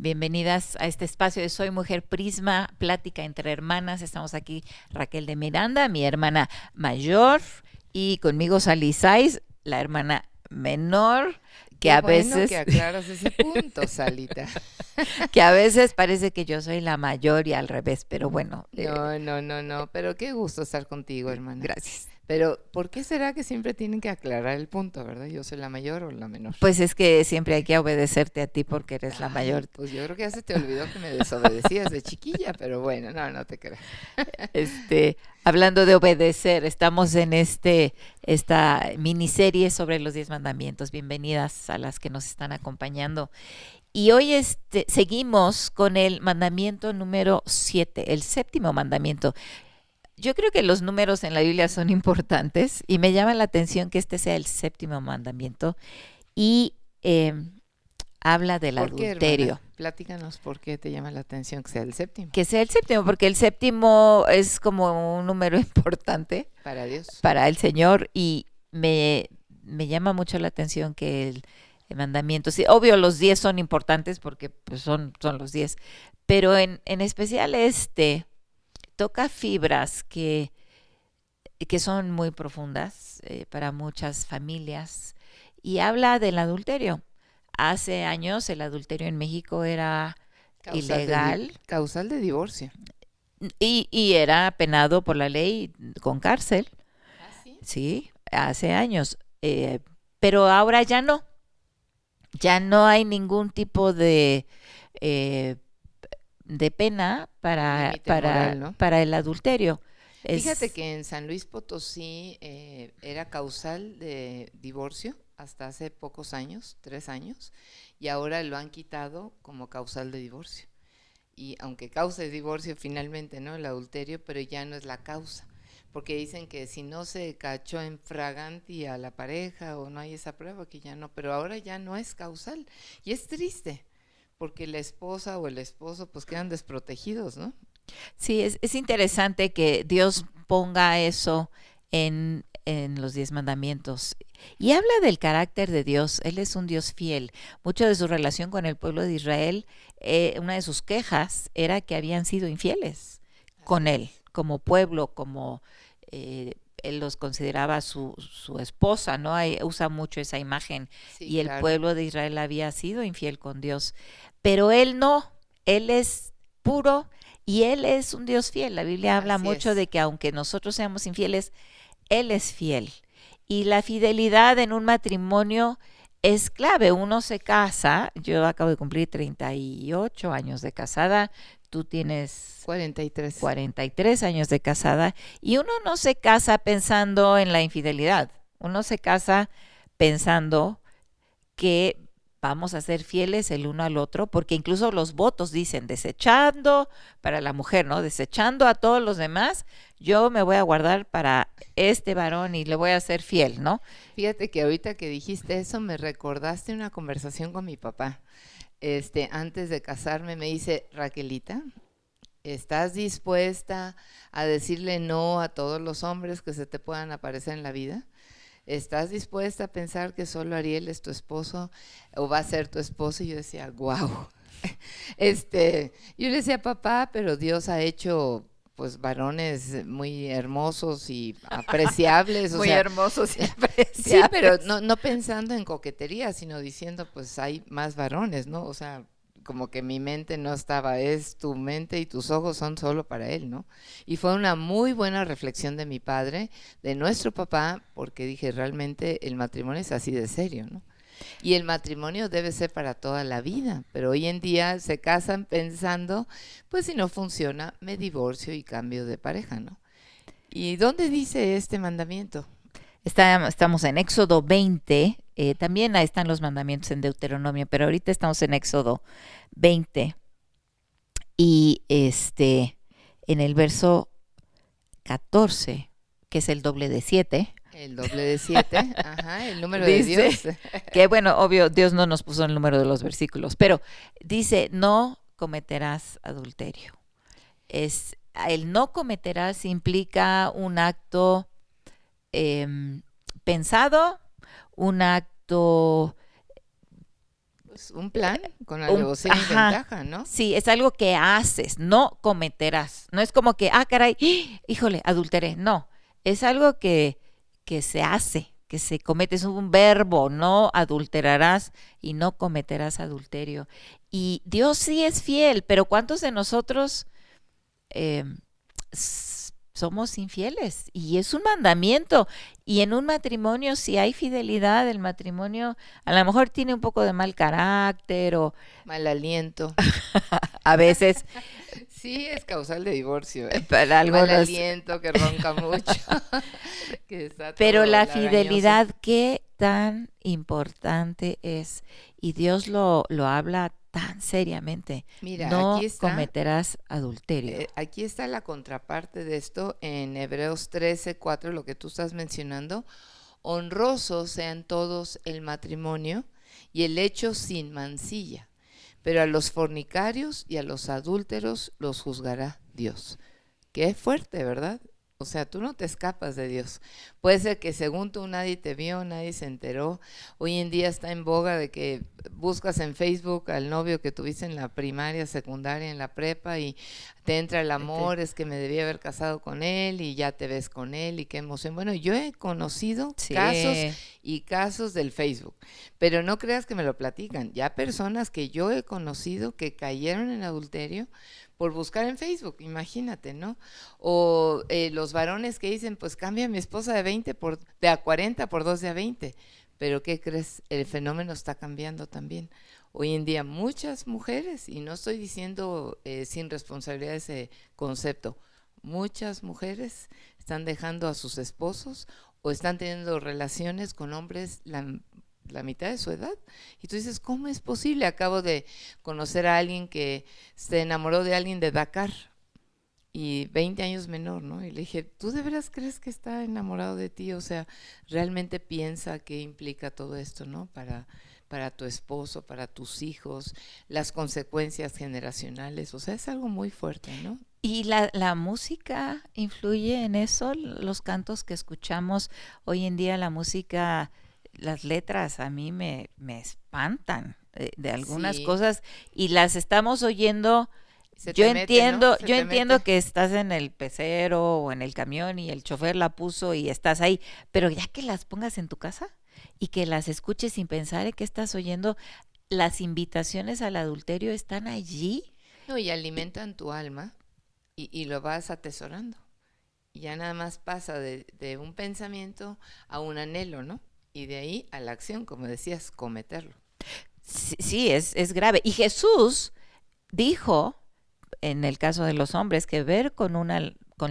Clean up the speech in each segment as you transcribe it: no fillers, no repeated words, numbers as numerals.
Bienvenidas a este espacio de Soy Mujer Prisma, plática entre hermanas. Estamos aquí Raquel de Miranda, mi hermana mayor, y conmigo Sally Saiz, la hermana menor, que Qué a bueno que veces aclaras ese punto, Salita. que a veces parece que yo soy la mayor y al revés, pero bueno, No, pero qué gusto estar contigo, hermana. gracias. Pero, ¿por qué será que siempre tienen que aclarar el punto, verdad? ¿Yo soy la mayor o la menor? Pues es que siempre hay que obedecerte a ti porque eres la Ay, mayor. pues yo creo que ya se te olvidó que me desobedecías de chiquilla, pero bueno, no te creas. Hablando de obedecer, estamos en esta miniserie sobre los 10 mandamientos. Bienvenidas a las que nos están acompañando. Y hoy seguimos con el mandamiento número 7, el séptimo mandamiento. Yo creo que los números en la Biblia son importantes y me llama la atención que este sea el séptimo mandamiento y habla del ¿Por qué, hermana? adulterio. Platícanos por qué te llama la atención que sea el séptimo. Que sea el séptimo, porque el séptimo es como un número importante Para Dios. para el Señor y me llama mucho la atención que el mandamiento, sí, obvio los 10 son importantes porque pues, son los 10, pero en especial toca fibras que son muy profundas para muchas familias y habla del adulterio. Hace años el adulterio en México era ilegal Causal de divorcio. y era penado por la ley con cárcel. ¿Ah, sí? Sí, hace años. Pero ahora ya no hay ningún tipo eh, de pena Límite moral, ¿no? para el adulterio. Fíjate Es, que en San Luis Potosí era causal de divorcio hasta hace pocos años, 3 años, y ahora lo han quitado como causal de divorcio. Y aunque cause divorcio finalmente, ¿no? El adulterio, pero ya no es la causa. Porque dicen que si no se cachó en fraganti a la pareja o no hay esa prueba, que ya no, pero ahora ya no es causal. Y es triste, porque la esposa o el esposo pues quedan desprotegidos, ¿no? sí, es interesante que Dios ponga eso en los 10 mandamientos. Y habla del carácter de Dios. Él es un Dios fiel. Mucho de su relación con el pueblo de Israel, una de sus quejas era que habían sido infieles con Así él, es. como pueblo, como él los consideraba su esposa, ¿no? Usa mucho esa imagen. Sí, Y el claro. pueblo de Israel había sido infiel con Dios. Pero él no, él es puro y él es un Dios fiel. La Biblia habla Así mucho es. de que aunque nosotros seamos infieles, él es fiel. Y la fidelidad en un matrimonio es clave. Uno se casa, yo acabo de cumplir 38 años de casada, tú tienes 43. 43 años de casada, y uno no se casa pensando en la infidelidad. Uno se casa pensando que vamos a ser fieles el uno al otro, porque incluso los votos dicen, desechando para la mujer, ¿no? Desechando a todos los demás, yo me voy a guardar para este varón y le voy a ser fiel, ¿no? Fíjate que ahorita que dijiste eso me recordaste una conversación con mi papá. Antes de casarme me dice, Raquelita, ¿estás dispuesta a decirle no a todos los hombres que se te puedan aparecer en la vida? ¿Estás dispuesta a pensar que solo Ariel es tu esposo o va a ser tu esposo? Y yo decía, wow. Yo le decía, papá, pero Dios ha hecho pues varones muy hermosos y apreciables, o Muy sea, hermosos y sí, pero apreciables. no pensando en coquetería, sino diciendo, pues hay más varones, ¿no? O sea, como que mi mente no estaba, es tu mente y tus ojos son solo para él, ¿no? Y fue una muy buena reflexión de mi padre, de nuestro papá, porque dije, realmente el matrimonio es así de serio, ¿no? Y el matrimonio debe ser para toda la vida, pero hoy en día se casan pensando, pues si no funciona, me divorcio y cambio de pareja, ¿no? ¿Y dónde dice este mandamiento? Estamos en Éxodo 20, también ahí están los mandamientos en Deuteronomio, pero ahorita estamos en Éxodo 20 y en el verso 14, que es el doble de 7, El doble de 7, ajá, el número de dice Dios. que, bueno, obvio, Dios no nos puso el número de los versículos, pero dice, no cometerás adulterio. El no cometerás implica un acto pensado, un acto Pues un plan con alevosía y Ajá, ventaja, ¿no? sí, es algo que haces, no cometerás. No es como que, caray, híjole, adulteré. No, es algo que se hace, que se comete, es un verbo, no adulterarás y no cometerás adulterio. Y Dios sí es fiel, pero ¿cuántos de nosotros eh, somos infieles? Y es un mandamiento. Y en un matrimonio, si hay fidelidad, el matrimonio a lo mejor tiene un poco de mal carácter o Mal aliento. a veces Sí, es causal de divorcio, ¿eh? para Mal algunos, aliento, que ronca mucho, que está pero todo la lagañoso. fidelidad, qué tan importante es. Y Dios lo habla tan seriamente. Mira, No cometerás adulterio. aquí está la contraparte de esto en Hebreos 13:4, lo que tú estás mencionando. Honrosos sean todos el matrimonio y el hecho sin mancilla, pero a los fornicarios y a los adúlteros los juzgará Dios. Qué fuerte, ¿verdad? O sea, tú no te escapas de Dios. Puede ser que según tú nadie te vio, nadie se enteró. Hoy en día está en boga de que buscas en Facebook al novio que tuviste en la primaria, secundaria, en la prepa y te entra el amor, es que me debía haber casado con él y ya te ves con él y qué emoción. Bueno, yo he conocido casos Sí. y casos del Facebook, pero no creas que me lo platican. Ya personas que yo he conocido que cayeron en adulterio por buscar en Facebook, imagínate, ¿no? O los varones que dicen, pues cambia a mi esposa de a 40 por dos de a 20. Pero ¿qué crees? El fenómeno está cambiando también. Hoy en día muchas mujeres, y no estoy diciendo sin responsabilidad ese concepto, muchas mujeres están dejando a sus esposos o están teniendo relaciones con hombres la mitad de su edad. Y tú dices, ¿cómo es posible? Acabo de conocer a alguien que se enamoró de alguien de Dakar y 20 años menor, ¿no? Y le dije, ¿tú de veras crees que está enamorado de ti? O sea, realmente piensa qué implica todo esto, ¿no? Para tu esposo, para tus hijos, las consecuencias generacionales. O sea, es algo muy fuerte, ¿no? ¿Y la música influye en eso? Los cantos que escuchamos hoy en día, la música, las letras a mí me espantan de algunas Sí, cosas y las estamos oyendo. se Yo te mete, ¿no? entiendo, Se yo te entiendo mete. que estás en el pecero o en el camión y el chofer la puso y estás ahí, pero ya que las pongas en tu casa y que las escuches sin pensar en qué estás oyendo, las invitaciones al adulterio están allí. No, y alimentan tu alma y lo vas atesorando. Y ya nada más pasa de un pensamiento a un anhelo, ¿no? Y de ahí a la acción, como decías, cometerlo. Sí, sí, es grave. Y Jesús dijo, en el caso de los hombres, que ver con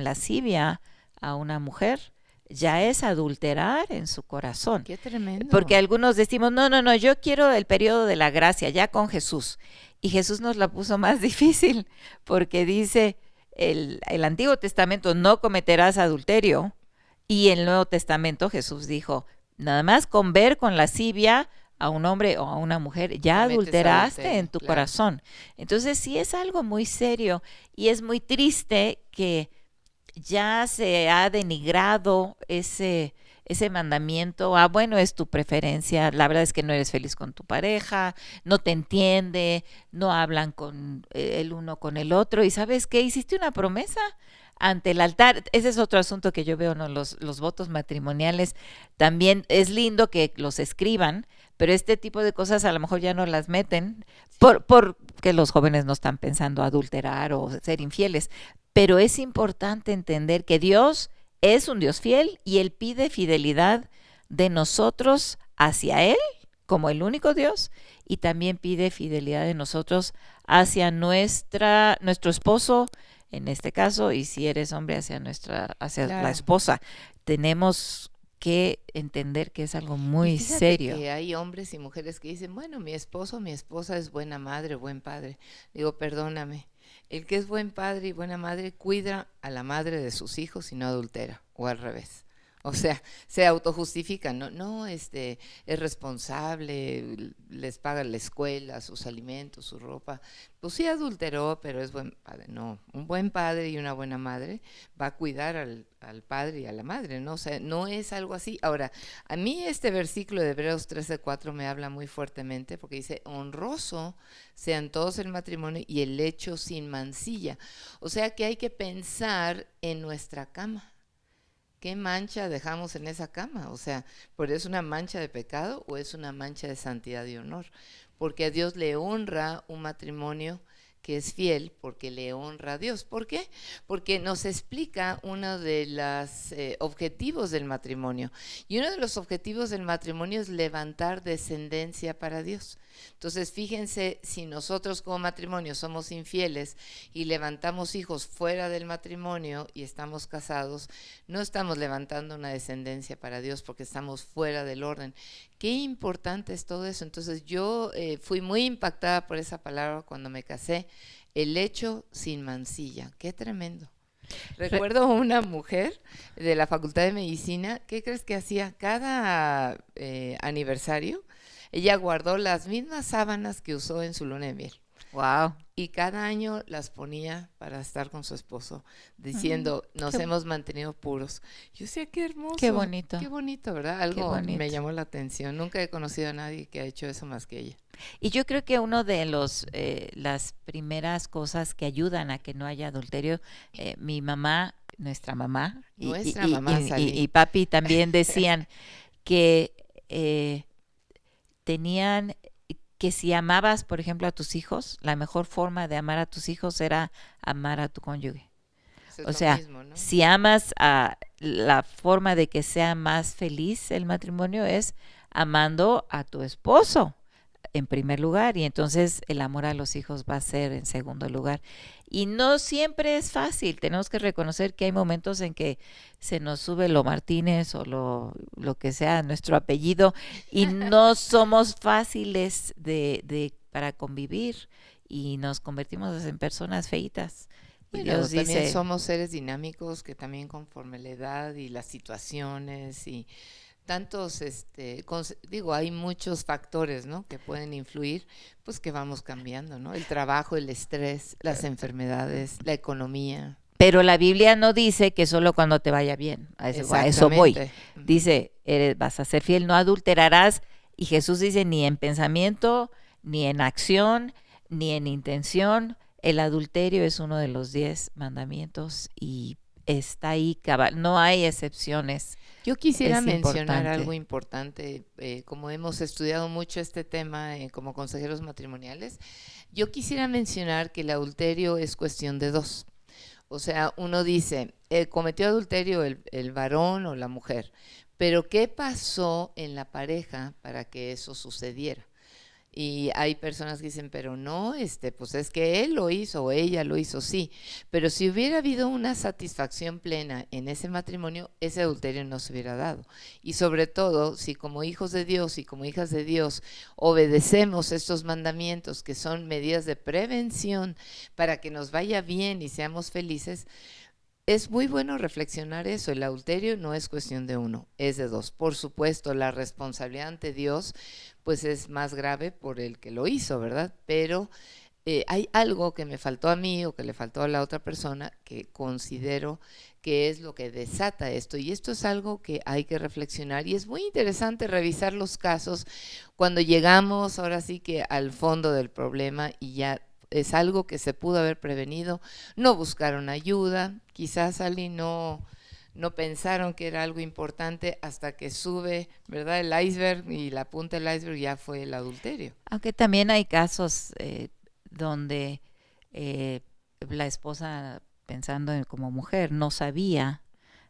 lascivia a una mujer ya es adulterar en su corazón. Qué Porque tremendo. algunos decimos, no, no, no, yo quiero el periodo de la gracia, ya con Jesús. Y Jesús nos la puso más difícil, porque dice, el Antiguo Testamento no cometerás adulterio, y el Nuevo Testamento Jesús dijo, nada más con ver con lascivia a un hombre o a una mujer, ya Cometes adulteraste en adulterio, tu claro. corazón. Entonces sí es algo muy serio y es muy triste que ya se ha denigrado ese mandamiento. Bueno, es tu preferencia, la verdad es que no eres feliz con tu pareja, no te entiende, no hablan con el uno con el otro, y ¿sabes qué? Hiciste una promesa ante el altar. Ese es otro asunto que yo veo, ¿no? Los votos matrimoniales, también es lindo que los escriban, pero este tipo de cosas a lo mejor ya no las meten Sí. porque los jóvenes no están pensando adulterar o ser infieles, pero es importante entender que Dios es un Dios fiel y Él pide fidelidad de nosotros hacia Él como el único Dios, y también pide fidelidad de nosotros hacia nuestro esposo, en este caso, y si eres hombre, hacia la Claro. esposa. Tenemos que entender que es algo Y muy fíjate serio. que hay hombres y mujeres que dicen, bueno, mi esposo, mi esposa es buena madre, buen padre. Digo, perdóname, el que es buen padre y buena madre cuida a la madre de sus hijos y no adultera, o al revés. O sea, se autojustifican, no, no, es responsable, les paga la escuela, sus alimentos, su ropa. Pues sí adulteró, pero es buen padre. No, un buen padre y una buena madre va a cuidar al padre y a la madre, ¿no? O sea, no es algo así. Ahora, a mí este versículo de Hebreos 13:4 me habla muy fuertemente porque dice, honroso sean todos el matrimonio y el lecho sin mancilla. O sea que hay que pensar en nuestra cama. ¿Qué mancha dejamos en esa cama? O sea, ¿por es una mancha de pecado o es una mancha de santidad y honor? Porque a Dios le honra un matrimonio que es fiel, porque le honra a Dios. ¿Por qué? Porque nos explica uno de los objetivos del matrimonio. Y uno de los objetivos del matrimonio es levantar descendencia para Dios. Entonces, fíjense, si nosotros como matrimonio somos infieles y levantamos hijos fuera del matrimonio y estamos casados, no estamos levantando una descendencia para Dios porque estamos fuera del orden. Qué importante es todo eso. Entonces, yo fui muy impactada por esa palabra cuando me casé. El lecho sin mancilla. Qué tremendo. Recuerdo una mujer de la Facultad de Medicina, ¿qué crees que hacía? Cada aniversario, ella guardó las mismas sábanas que usó en su luna de miel. Wow. Y cada año las ponía para estar con su esposo, diciendo, nos hemos mantenido puros. Yo decía, qué hermoso. Qué bonito, ¿verdad? Algo bonito. Me llamó la atención. Nunca he conocido a nadie que ha hecho eso más que ella. Y yo creo que uno de las primeras cosas que ayudan a que no haya adulterio, mi mamá, nuestra mamá, y papi también decían que tenían que si amabas, por ejemplo, a tus hijos, la mejor forma de amar a tus hijos era amar a tu cónyuge. O sea, mismo, ¿no? Si amas la forma de que sea más feliz el matrimonio es amando a tu esposo en primer lugar, y entonces el amor a los hijos va a ser en segundo lugar. Y no siempre es fácil, tenemos que reconocer que hay momentos en que se nos sube lo Martínez o lo que sea, nuestro apellido, y no somos fáciles para convivir y nos convertimos en personas feitas. Bueno, Dios también dice, somos seres dinámicos que también conforme la edad y las situaciones y tantos, hay muchos factores, ¿no? Que pueden influir, pues que vamos cambiando, ¿no? El trabajo, el estrés, las enfermedades, la economía. Pero la Biblia no dice que solo cuando te vaya bien, a eso voy. Dice, vas a ser fiel, no adulterarás, y Jesús dice, ni en pensamiento, ni en acción, ni en intención. El adulterio es uno de los 10 mandamientos y está ahí cabal, no hay excepciones. Yo quisiera mencionar algo importante, como hemos estudiado mucho este tema como consejeros matrimoniales, yo quisiera mencionar que el adulterio es cuestión de dos. O sea, uno dice, cometió adulterio el varón o la mujer, pero ¿qué pasó en la pareja para que eso sucediera? Y hay personas que dicen, pero no, pues es que él lo hizo o ella lo hizo, sí. Pero si hubiera habido una satisfacción plena en ese matrimonio, ese adulterio no se hubiera dado. Y sobre todo, si como hijos de Dios y como hijas de Dios obedecemos estos mandamientos que son medidas de prevención para que nos vaya bien y seamos felices, es muy bueno reflexionar eso. El adulterio no es cuestión de uno, es de dos. Por supuesto, la responsabilidad ante Dios pues es más grave por el que lo hizo, ¿verdad? Pero hay algo que me faltó a mí o que le faltó a la otra persona que considero que es lo que desata esto. Y esto es algo que hay que reflexionar y es muy interesante revisar los casos cuando llegamos ahora sí que al fondo del problema y ya es algo que se pudo haber prevenido, no buscaron ayuda, quizás alguien no pensaron que era algo importante hasta que sube, ¿verdad? El iceberg y la punta del iceberg ya fue el adulterio. Aunque también hay casos donde la esposa, pensando como mujer, no sabía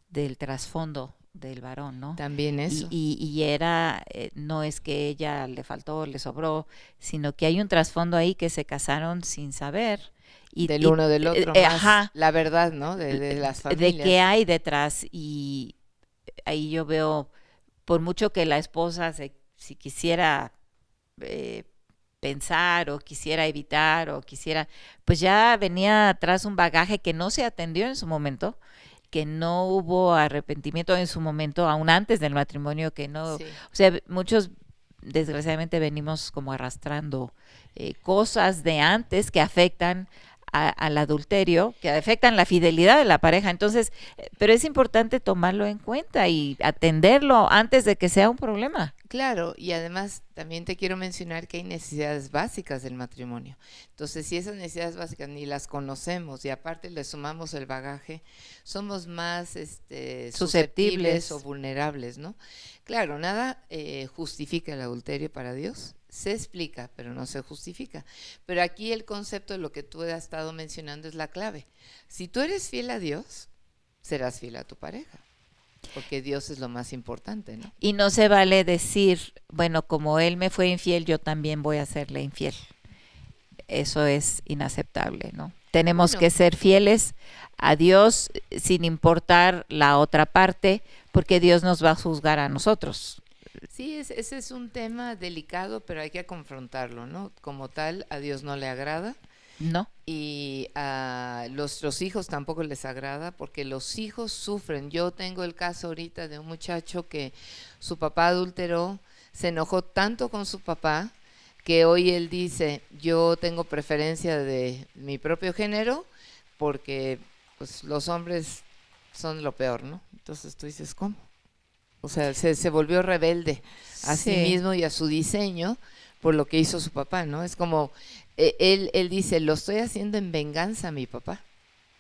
del trasfondo del varón, ¿no? También eso. Y era, no es que ella le faltó, le sobró, sino que hay un trasfondo ahí que se casaron sin saber. Del uno del otro, más la verdad, ¿no? De las familias. De qué hay detrás. Y ahí yo veo, por mucho que la esposa si quisiera pensar o quisiera evitar o quisiera, pues ya venía atrás un bagaje que no se atendió en su momento que no hubo arrepentimiento en su momento, aún antes del matrimonio, que no, Sí. o sea, muchos desgraciadamente venimos como arrastrando cosas de antes que afectan al adulterio, que afectan la fidelidad de la pareja. Entonces, pero es importante tomarlo en cuenta y atenderlo antes de que sea un problema. Claro, y además también te quiero mencionar que hay necesidades básicas del matrimonio. Entonces, si esas necesidades básicas ni las conocemos y aparte le sumamos el bagaje, somos más susceptibles o vulnerables, ¿no? Claro, nada justifica el adulterio para Dios. Se explica, pero no se justifica. Pero aquí el concepto de lo que tú has estado mencionando es la clave. Si tú eres fiel a Dios, serás fiel a tu pareja. Porque Dios es lo más importante, ¿no? Y no se vale decir, bueno, como él me fue infiel, yo también voy a serle infiel. Eso es inaceptable, ¿no? Tenemos que ser fieles a Dios sin importar la otra parte, porque Dios nos va a juzgar a nosotros. Sí, ese es un tema delicado, pero hay que confrontarlo, ¿no? Como tal, a Dios no le agrada. No. Y a los hijos tampoco les agrada porque los hijos sufren. Yo tengo el caso ahorita de un muchacho que su papá adulteró, se enojó tanto con su papá que hoy él dice, yo tengo preferencia de mi propio género porque pues los hombres son lo peor, ¿no? Entonces tú dices, ¿cómo? O sea, se volvió rebelde a sí mismo y a su diseño por lo que hizo su papá, ¿no? Es como, él dice, lo estoy haciendo en venganza a mi papá.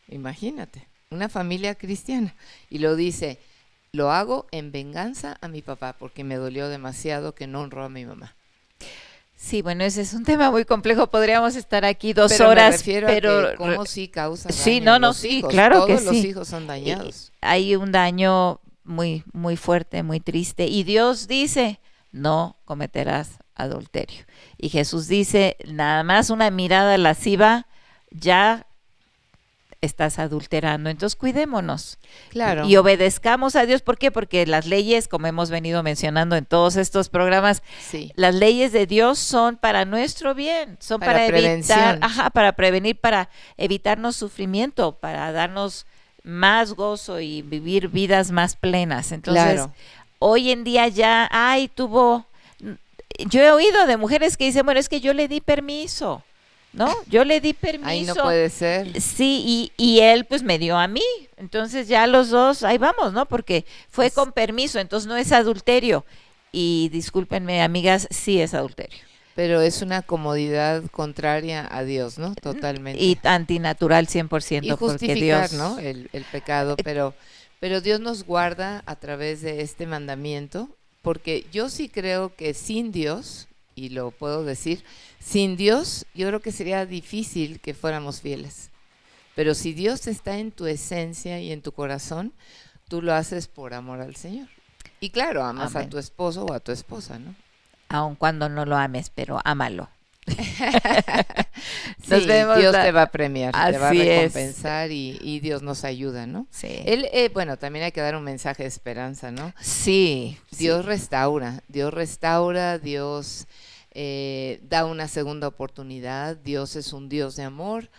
Imagínate, una familia cristiana. Y lo dice, lo hago en venganza a mi papá porque me dolió demasiado que no honró a mi mamá. Sí, bueno, ese es un tema muy complejo. Podríamos estar aquí 2 horas, me refiero pero a que cómo sí causa daño sí, no, los sí, hijos. claro Todos que los sí. hijos son dañados. Hay un daño muy, muy fuerte, muy triste. Y Dios dice, no cometerás adulterio. Y Jesús dice, nada más una mirada lasciva, ya estás adulterando. Entonces cuidémonos. Claro. Y obedezcamos a Dios. ¿Por qué? Porque las leyes, como hemos venido mencionando en todos estos programas, Sí. las leyes de Dios son para nuestro bien, son para evitar, para prevenir, para evitarnos sufrimiento, para darnos más gozo y vivir vidas más plenas. Entonces, hoy en día ya, yo he oído de mujeres que dicen, bueno, es que yo le di permiso. ¿No? Yo le di permiso. Ahí no puede ser. Sí, y él pues me dio a mí. Entonces ya los dos, ahí vamos, ¿no? Porque fue con permiso, entonces no es adulterio. Y discúlpenme, amigas, sí es adulterio. Pero es una comodidad contraria a Dios, ¿no? Totalmente. Y antinatural 100%. Y justificar, porque Dios, ¿no? El pecado, pero Dios nos guarda a través de este mandamiento, porque yo sí creo que sin Dios, y lo puedo decir, sin Dios yo creo que sería difícil que fuéramos fieles. Pero si Dios está en tu esencia y en tu corazón, tú lo haces por amor al Señor. Y claro, amas a tu esposo o a tu esposa, ¿no? Aun cuando no lo ames, pero ámalo. Nos vemos. Dios te va a premiar, te va a recompensar es. Y Dios nos ayuda, ¿no? Sí. Él, bueno, también hay que dar un mensaje de esperanza, ¿no? Sí. Dios restaura, Dios da una segunda oportunidad, Dios es un Dios de amor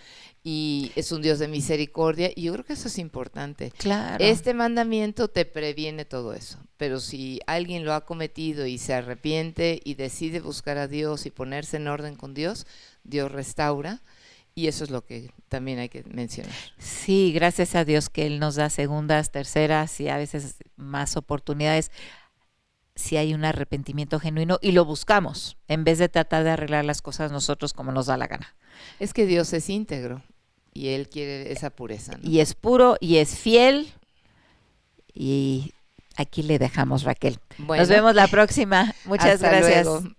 y es un Dios de misericordia y yo creo que eso es importante. Claro. Este mandamiento te previene todo eso, pero si alguien lo ha cometido y se arrepiente y decide buscar a Dios y ponerse en orden con Dios, Dios restaura y eso es lo que también hay que mencionar. Sí, gracias a Dios que Él nos da segundas, terceras y a veces más oportunidades si hay un arrepentimiento genuino y lo buscamos en vez de tratar de arreglar las cosas nosotros como nos da la gana. Es que Dios es íntegro y Él quiere esa pureza, ¿no? Y es puro y es fiel y aquí le dejamos, Raquel. Bueno, nos vemos la próxima. Muchas gracias. Luego.